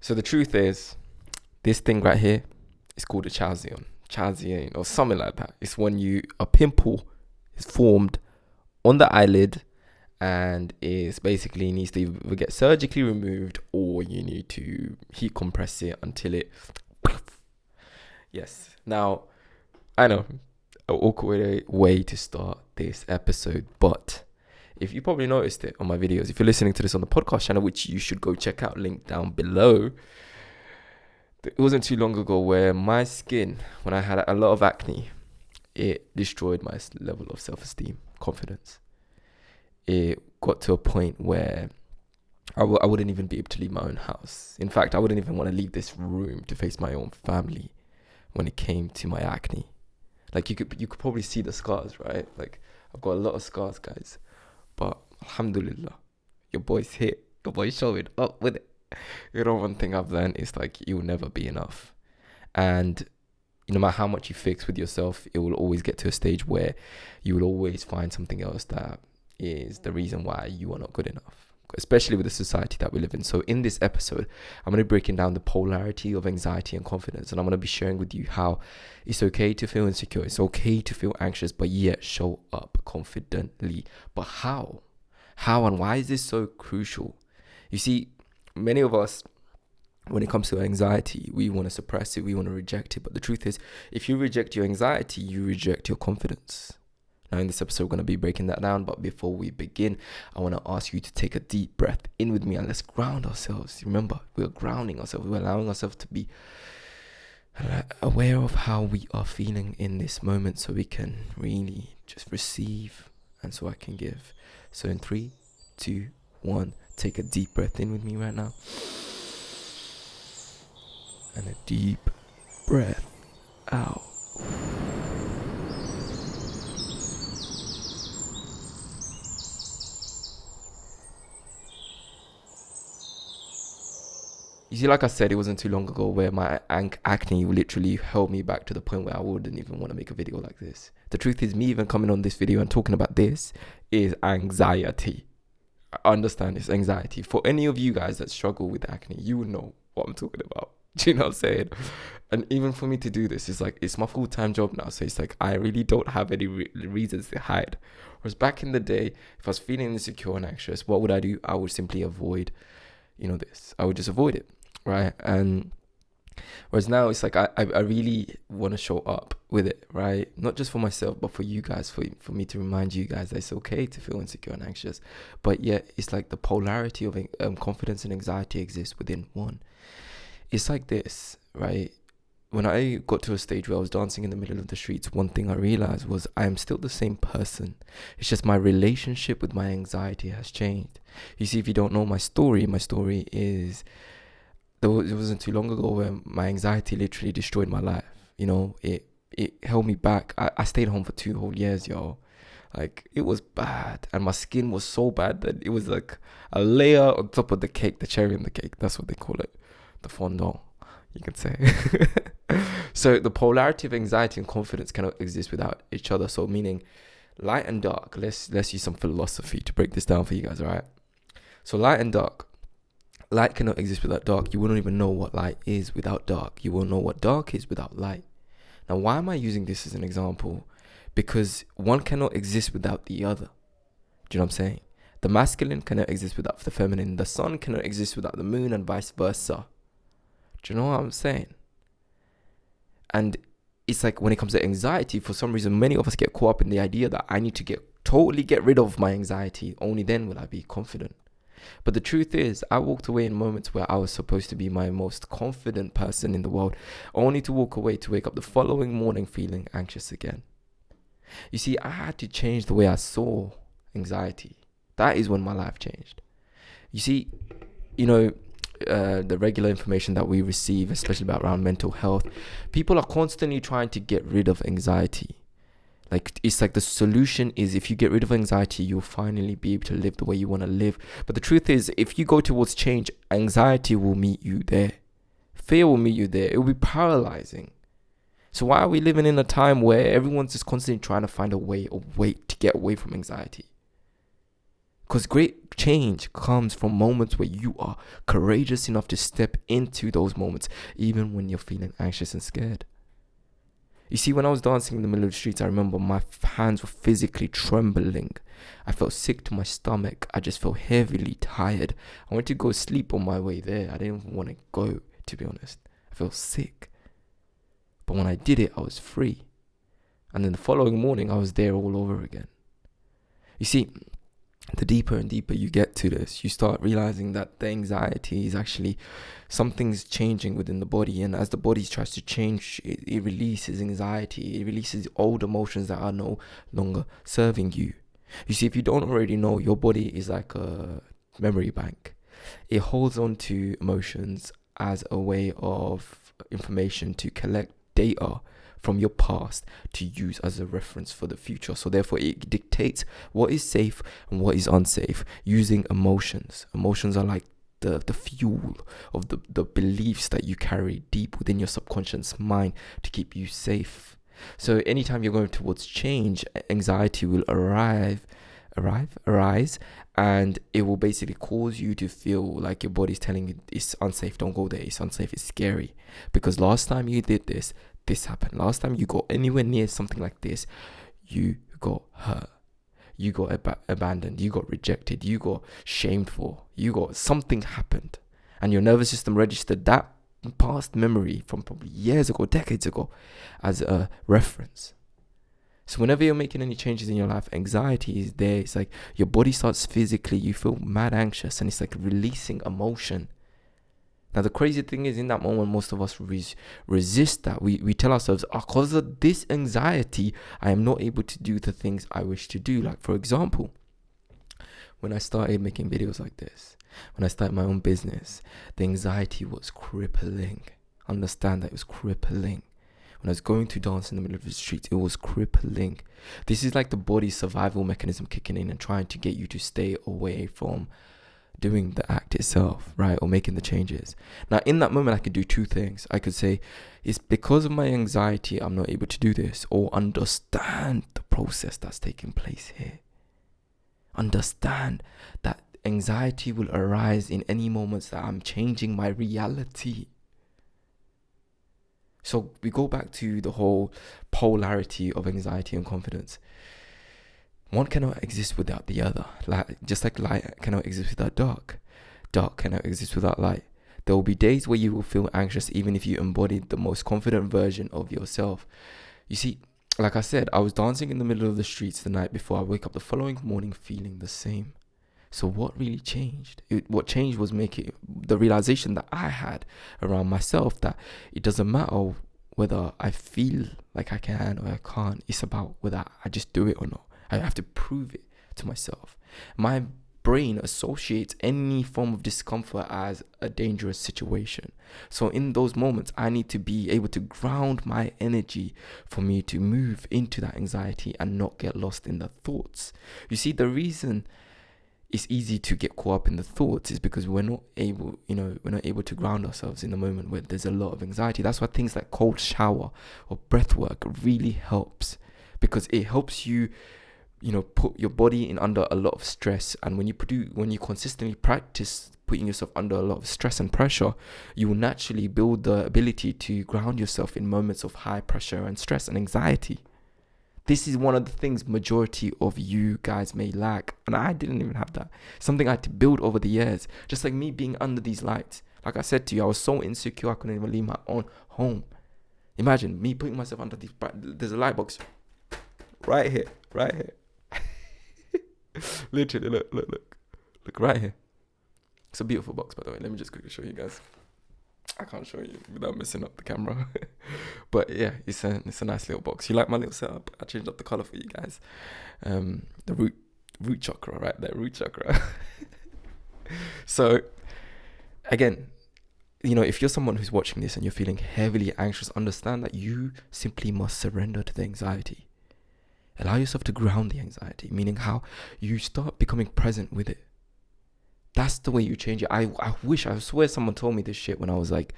So the truth is, this thing right here is called a chazion, or something like that. It's when a pimple is formed on the eyelid, and is basically needs to either get surgically removed, or you need to heat compress it until it. Yes. Now, I know, an awkward way to start this episode, but if you probably noticed it on my videos, if you're listening to this on the podcast channel, which you should go check out, link down below, it wasn't too long ago where my skin, when I had a lot of acne, it destroyed my level of self-esteem, confidence. It got to a point where I wouldn't even be able to leave my own house. In fact, I wouldn't even want to leave this room to face my own family when it came to my acne. Like, you could probably see the scars, right? Like, I've got a lot of scars, guys. But alhamdulillah, your boy's hit. Your boy's showing up with it. You know, one thing I've learned is, like, you'll never be enough. And no matter how much you fix with yourself, it will always get to a stage where you will always find something else that is the reason why you are not good enough, especially with the society that we live in. So in this episode, I'm going to be breaking down the polarity of anxiety and confidence, and I'm going to be sharing with you how it's okay to feel insecure, it's okay to feel anxious, but yet show up confidently. But how and why is this so crucial? You see, many of us, when it comes to anxiety, we want to suppress it, we want to reject it. But the truth is, if you reject your anxiety, you reject your confidence. Now, in this episode, we're going to be breaking that down. But before we begin, I want to ask you to take a deep breath in with me and let's ground ourselves. Remember, we're grounding ourselves. We're allowing ourselves to be aware of how we are feeling in this moment, so we can really just receive and so I can give. So in 3, 2, 1, take a deep breath in with me right now. And a deep breath out. You see, like I said, it wasn't too long ago where my acne literally held me back to the point where I wouldn't even want to make a video like this. The truth is, me even coming on this video and talking about this is anxiety. I understand it's anxiety. For any of you guys that struggle with acne, you would know what I'm talking about. Do you know what I'm saying? And even for me to do this, it's like, it's my full-time job now. So it's like, I really don't have any reasons to hide. Whereas back in the day, if I was feeling insecure and anxious, what would I do? I would simply avoid, this. I would just avoid it. Right. And whereas now it's like I really want to show up with it, right? Not just for myself, but for you guys, for me to remind you guys that it's okay to feel insecure and anxious. But yet it's like the polarity of confidence and anxiety exists within one. It's like this, right? When I got to a stage where I was dancing in the middle of the streets, one thing I realized was I am still the same person. It's just my relationship with my anxiety has changed. You see, if you don't know my story is, it wasn't too long ago where my anxiety literally destroyed my life. It held me back. I stayed home for 2 whole years, yo. Like, it was bad. And my skin was so bad that it was like a layer on top of the cake, the cherry on the cake. That's what they call it. The fondant, you could say. So the polarity of anxiety and confidence cannot exist without each other. So meaning light and dark. Let's use some philosophy to break this down for you guys, all right? So light and dark. Light cannot exist without dark. You wouldn't even know what light is without dark. You won't know what dark is without light. Now, why am I using this as an example? Because one cannot exist without the other. Do you know what I'm saying? The masculine cannot exist without the feminine. The sun cannot exist without the moon, and vice versa. Do you know what I'm saying? And it's like when it comes to anxiety, for some reason, many of us get caught up in the idea that I need to totally get rid of my anxiety. Only then will I be confident. But the truth is, I walked away in moments where I was supposed to be my most confident person in the world, only to walk away to wake up the following morning feeling anxious again. You see, I had to change the way I saw anxiety. That is when my life changed. You see, the regular information that we receive, especially around mental health, people are constantly trying to get rid of anxiety. Like, it's like the solution is, if you get rid of anxiety, you'll finally be able to live the way you want to live. But the truth is, if you go towards change, anxiety will meet you there. Fear will meet you there. It will be paralyzing. So why are we living in a time where everyone's just constantly trying to find a way to get away from anxiety? Because great change comes from moments where you are courageous enough to step into those moments, even when you're feeling anxious and scared. You see, when I was dancing in the middle of the streets, I remember my hands were physically trembling. I felt sick to my stomach. I just felt heavily tired. I went to go sleep on my way there. I didn't want to go, to be honest. I felt sick. But when I did it, I was free. And then the following morning, I was there all over again. You see, the deeper and deeper you get to this, you start realizing that the anxiety is actually something's changing within the body. And as the body tries to change, it releases anxiety. It releases old emotions that are no longer serving you. You see, if you don't already know, your body is like a memory bank. It holds on to emotions as a way of information to collect data from your past to use as a reference for the future. So therefore it dictates what is safe and what is unsafe using emotions. Emotions are like the fuel of the beliefs that you carry deep within your subconscious mind to keep you safe. So anytime you're going towards change, anxiety will arise, and it will basically cause you to feel like your body's telling you it's unsafe, don't go there, it's unsafe, it's scary. Because last time you did this happened. Last time you got anywhere near something like this, you got hurt. You got abandoned. You got rejected. You got shamed for. Something happened. And your nervous system registered that past memory from probably years ago, decades ago, as a reference. So whenever you're making any changes in your life, anxiety is there. It's like your body starts physically, you feel mad anxious, and it's like releasing emotion. Now, the crazy thing is, in that moment, most of us resist that. We tell ourselves, because of this anxiety, I am not able to do the things I wish to do. Like, for example, when I started making videos like this, when I started my own business, the anxiety was crippling. Understand that it was crippling. When I was going to dance in the middle of the street, it was crippling. This is like the body's survival mechanism kicking in and trying to get you to stay away from doing the act itself, right? Or making the changes. Now, in that moment, I could do two things. I could say, it's because of my anxiety, I'm not able to do this. Or understand the process that's taking place here. Understand that anxiety will arise in any moments that I'm changing my reality. So we go back to the whole polarity of anxiety and confidence. One cannot exist without the other. Just like light cannot exist without dark. Dark cannot exist without light. There will be days where you will feel anxious even if you embodied the most confident version of yourself. You see, like I said, I was dancing in the middle of the streets the night before. I wake up the following morning feeling the same. So what really changed? What changed was making the realization that I had around myself that it doesn't matter whether I feel like I can or I can't. It's about whether I just do it or not. I have to prove it to myself. My brain associates any form of discomfort as a dangerous situation. So in those moments, I need to be able to ground my energy for me to move into that anxiety and not get lost in the thoughts. You see, the reason it's easy to get caught up in the thoughts is because we're not able to ground ourselves in the moment where there's a lot of anxiety. That's why things like cold shower or breath work really helps, because it helps you put your body in under a lot of stress. And when you consistently practice putting yourself under a lot of stress and pressure, you will naturally build the ability to ground yourself in moments of high pressure and stress and anxiety. This is one of the things majority of you guys may lack. And I didn't even have that. Something I had to build over the years. Just like me being under these lights. Like I said to you, I was so insecure I couldn't even leave my own home. Imagine me putting myself under these. There's a light box right here. Literally, look right here. It's a beautiful box, by the way. Let me just quickly show you guys. I can't show you without messing up the camera. But yeah, it's a nice little box. You like my little setup? I changed up the color for you guys. The root chakra right there, root chakra. So again, if you're someone who's watching this and you're feeling heavily anxious, understand that you simply must surrender to the anxiety. Allow yourself to ground the anxiety, meaning how you start becoming present with it. That's the way you change it. I swear someone told me this shit when I was like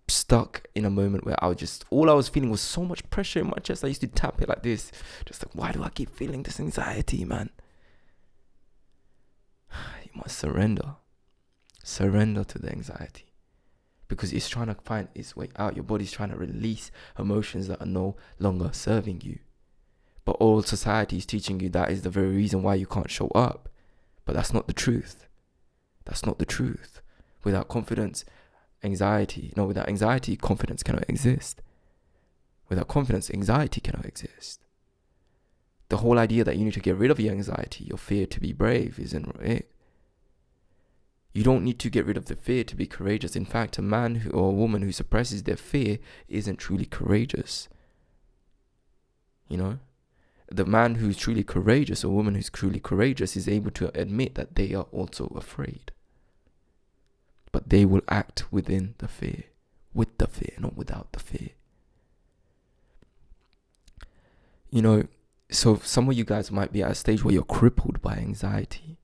stuck in a moment where all I was feeling was so much pressure in my chest. I used to tap it like this. Just like, why do I keep feeling this anxiety, man? must surrender. Surrender to the anxiety. Because it's trying to find its way out. Your body's trying to release emotions that are no longer serving you. But all society is teaching you that is the very reason why you can't show up. But that's not the truth. That's not the truth. Without confidence, without anxiety, confidence cannot exist. Without confidence, anxiety cannot exist. The whole idea that you need to get rid of your anxiety, your fear to be brave, isn't it. You don't need to get rid of the fear to be courageous. In fact, a man or a woman who suppresses their fear isn't truly courageous. The man who's truly courageous, or woman who's truly courageous, is able to admit that they are also afraid. But they will act within the fear, with the fear, not without the fear. So some of you guys might be at a stage where you're crippled by anxiety.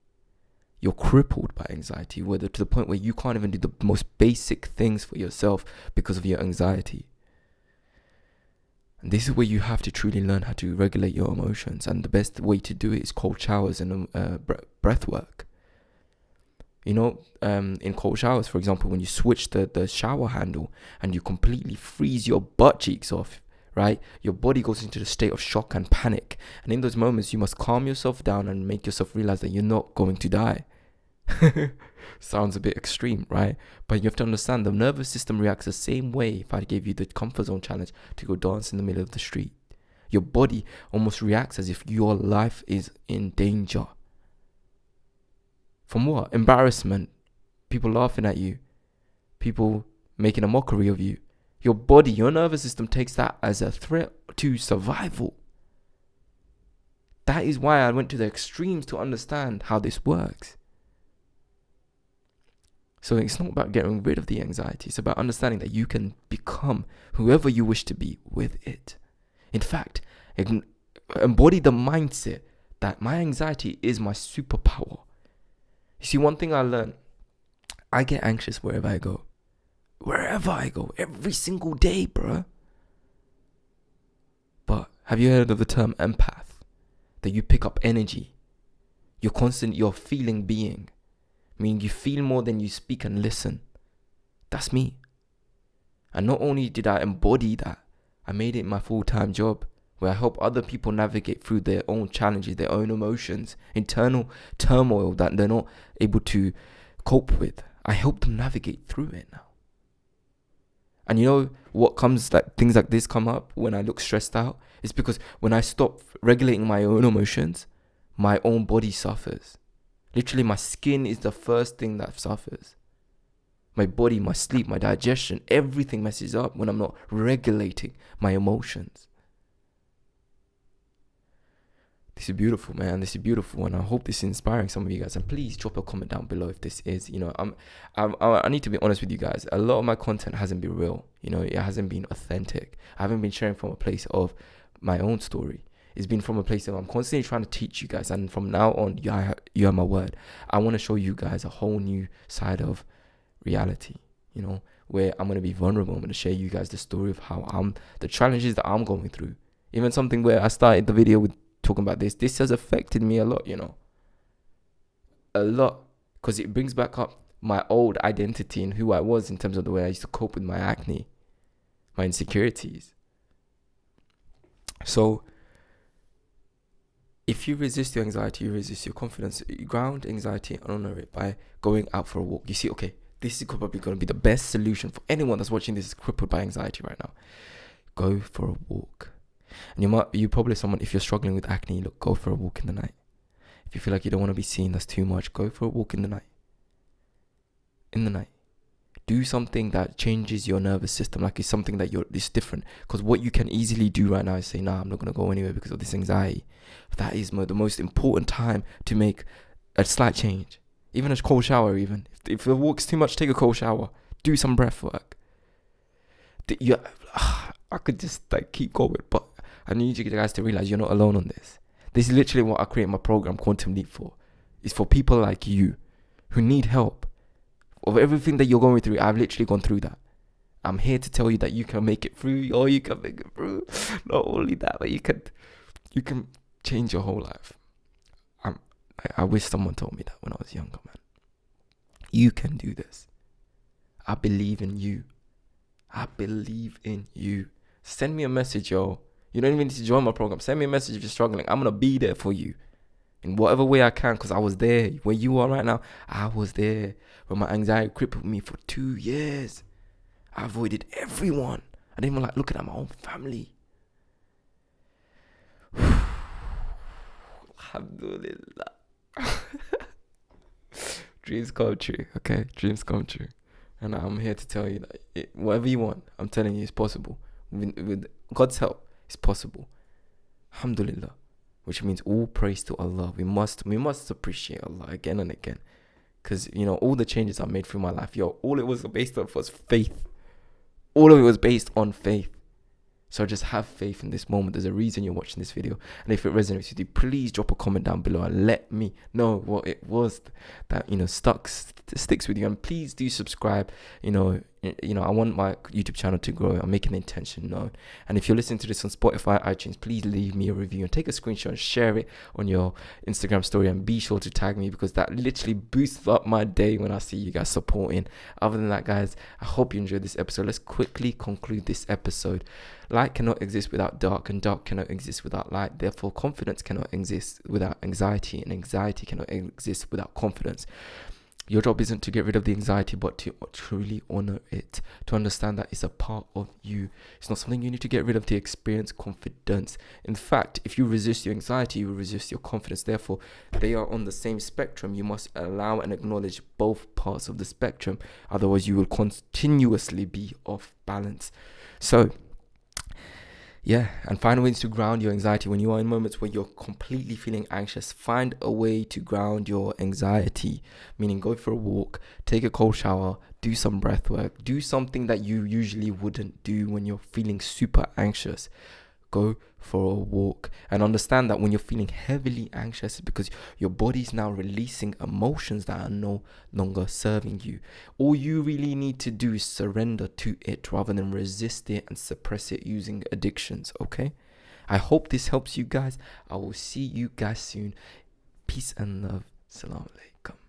You're crippled by anxiety, whether to the point where you can't even do the most basic things for yourself because of your anxiety. And this is where you have to truly learn how to regulate your emotions. And the best way to do it is cold showers and breath work. In cold showers, for example, when you switch the shower handle and you completely freeze your butt cheeks off, right? Your body goes into the state of shock and panic. And in those moments, you must calm yourself down and make yourself realize that you're not going to die. Sounds a bit extreme, right? But you have to understand the nervous system reacts the same way. If I gave you the comfort zone challenge to go dance in the middle of the street, your body almost reacts as if your life is in danger. From what? Embarrassment, people laughing at you, people making a mockery of you. Your body, your nervous system takes that as a threat to survival. That is why I went to the extremes to understand how this works. So it's not about getting rid of the anxiety. It's about understanding that you can become whoever you wish to be with it. In fact, embody the mindset that my anxiety is my superpower. You see, one thing I learned, I get anxious wherever I go. Wherever I go, every single day, bruh. But have you heard of the term empath? That you pick up energy. You're feeling being. Meaning you feel more than you speak and listen. That's me. And not only did I embody that, I made it my full-time job, where I help other people navigate through their own challenges, their own emotions, internal turmoil that they're not able to cope with. I help them navigate through it now. And you know what comes, that things like this come up when I look stressed out? It's because when I stop regulating my own emotions, my own body suffers. Literally, my skin is the first thing that suffers. My body, my sleep, my digestion, everything messes up when I'm not regulating my emotions. This is beautiful, man. This is beautiful, and I hope this is inspiring some of you guys. And please drop a comment down below if this is. I need to be honest with you guys. A lot of my content hasn't been real. It hasn't been authentic. I haven't been sharing from a place of my own story. It's been from a place of I'm constantly trying to teach you guys, and from now on, you have my word. I want to show you guys a whole new side of reality. Where I'm going to be vulnerable. I'm going to share you guys the story of how the challenges that I'm going through. Even something where I started the video with talking about this has affected me a lot, a lot, because it brings back up my old identity and who I was in terms of the way I used to cope with my acne, my insecurities. So if you resist your anxiety, you resist your confidence. You ground anxiety and honor it by going out for a walk. You see, okay, this is probably going to be the best solution for anyone that's watching this is crippled by anxiety right now. Go for a walk. And you probably someone, if you're struggling with acne, look, go for a walk in the night. If you feel like you don't want to be seen, that's too much, go for a walk in the night. In the night. Do something that changes your nervous system, like it's something that it's different. Because what you can easily do right now is say, nah, I'm not going to go anywhere because of this anxiety. But that is the most important time to make a slight change. Even a cold shower, even. If the walk's too much, take a cold shower. Do some breath work. I could just keep going, but I need you guys to realize you're not alone on this. This is literally what I create my program, Quantum Leap, for. It's for people like you who need help. Of everything that you're going through, I've literally gone through that. I'm here to tell you that you can make it through, or you can make it through. Not only that, but you can change your whole life. I wish someone told me that when I was younger, man. You can do this. I believe in you. I believe in you. Send me a message, yo. You don't even need to join my program. Send me a message if you're struggling. I'm going to be there for you in whatever way I can, because I was there. Where you are right now, I was there. When my anxiety crippled me for 2 years. I avoided everyone. I didn't even like looking at my own family. Alhamdulillah. Dreams come true, okay? Dreams come true. And I'm here to tell you that whatever you want, I'm telling you, it's possible. With God's help, it's possible. Alhamdulillah. Which means all praise to Allah. We must appreciate Allah again and again. Because, all the changes I made through my life, all it was based on was faith. All of it was based on faith. So just have faith in this moment. There's a reason you're watching this video. And if it resonates with you, please drop a comment down below and let me know what it was that, sticks with you. And please do subscribe. I want my YouTube channel to grow. I'm making the intention known. And if you're listening to this on Spotify, iTunes, please leave me a review and take a screenshot and share it on your Instagram story. And be sure to tag me, because that literally boosts up my day when I see you guys supporting. Other than that, guys, I hope you enjoyed this episode. Let's quickly conclude this episode. Light cannot exist without dark, and dark cannot exist without light. Therefore, confidence cannot exist without anxiety, and anxiety cannot exist without confidence. Your job isn't to get rid of the anxiety, but to truly honor it, to understand that it's a part of you. It's not something you need to get rid of to experience confidence. In fact, if you resist your anxiety, you will resist your confidence. Therefore, they are on the same spectrum. You must allow and acknowledge both parts of the spectrum. Otherwise, you will continuously be off balance. So, and find ways to ground your anxiety. When you are in moments where you're completely feeling anxious, find a way to ground your anxiety, meaning go for a walk, take a cold shower, do some breath work, do something that you usually wouldn't do when you're feeling super anxious. Go for a walk, and understand that when you're feeling heavily anxious, it's because your body's now releasing emotions that are no longer serving you. All you really need to do is surrender to it rather than resist it and suppress it using addictions, okay? I hope this helps you guys. I will see you guys soon. Peace and love. Assalamu alaikum.